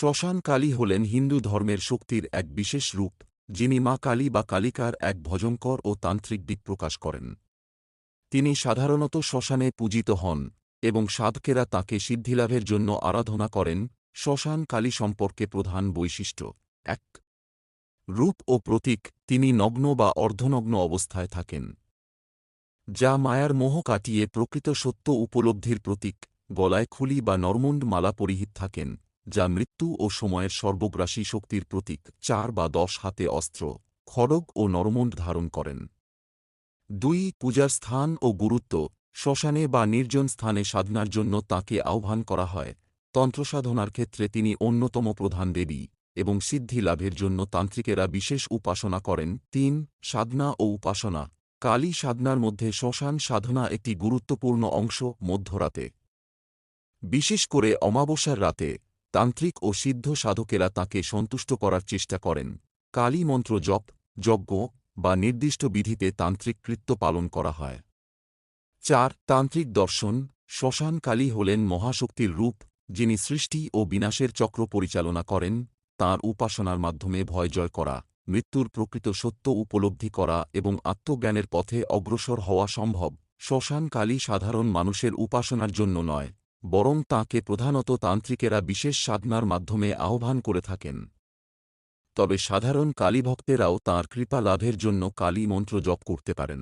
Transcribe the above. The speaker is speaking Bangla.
শ্মশান কালী হলেন হিন্দু ধর্মের শক্তির এক বিশেষ রূপ, যিনি মা কালী বা কালিকার এক ভয়ঙ্কর ও তান্ত্রিক দিক প্রকাশ করেন। তিনি সাধারণত শ্মশানে পূজিত হন, এবং সাধকেরা তাঁকে সিদ্ধিলাভের জন্য আরাধনা করেন। শ্মশান কালী সম্পর্কে প্রধান বৈশিষ্ট্য: ১. রূপ ও প্রতীক: তিনি নগ্ন বা অর্ধনগ্ন অবস্থায় থাকেন, যা মায়ার মোহ কাটিয়ে প্রকৃত সত্য উপলব্ধির প্রতীক। গলায় খুলি বা নরমুণ্ড মালা পরিহিত থাকেন, যা মৃত্যু ও সময়ের সর্বগ্রাসী শক্তির প্রতীক। ৪ বা ১০ হাতে অস্ত্র, খড়গ ও নরমুণ্ড ধারণ করেন। ২. পূজার স্থান ও গুরুত্ব: শ্মশানে বা নির্জন স্থানে সাধনার জন্য তাঁকে আহ্বান করা হয়। তন্ত্রসাধনার ক্ষেত্রে তিনি অন্যতম প্রধান দেবী, এবং সিদ্ধি লাভের জন্য তান্ত্রিকেরা বিশেষ উপাসনা করেন। ৩. সাধনা ও উপাসনা: কালী সাধনার মধ্যে শ্মশান সাধনা একটি গুরুত্বপূর্ণ অংশ। মধ্যরাতে, বিশেষ করে অমাবস্যার রাতে, তান্ত্রিক ও সিদ্ধ সাধকেরা তাঁকে সন্তুষ্ট করার চেষ্টা করেন। কালী মন্ত্র জপ, যজ্ঞ বা নির্দিষ্ট বিধিতে তান্ত্রিক কৃত্য পালন করা হয়। ৪. তান্ত্রিক দর্শন: শ্মশান কালী হলেন মহাশক্তির রূপ, যিনি সৃষ্টি ও বিনাশের চক্র পরিচালনা করেন। তাঁর উপাসনার মাধ্যমে ভয় জয় করা, মৃত্যুর প্রকৃত সত্য উপলব্ধি করা এবং আত্মজ্ঞানের পথে অগ্রসর হওয়া সম্ভব। শ্মশান কালী সাধারণ মানুষের উপাসনার জন্য নয়, বরং তাঁকে প্রধানত তান্ত্রিকেরা বিশেষ সাধনার মাধ্যমে আহ্বান করে থাকেন। তবে সাধারণ কালীভক্তেরাও তাঁর কৃপা লাভের জন্য কালী মন্ত্র জপ করতে পারেন।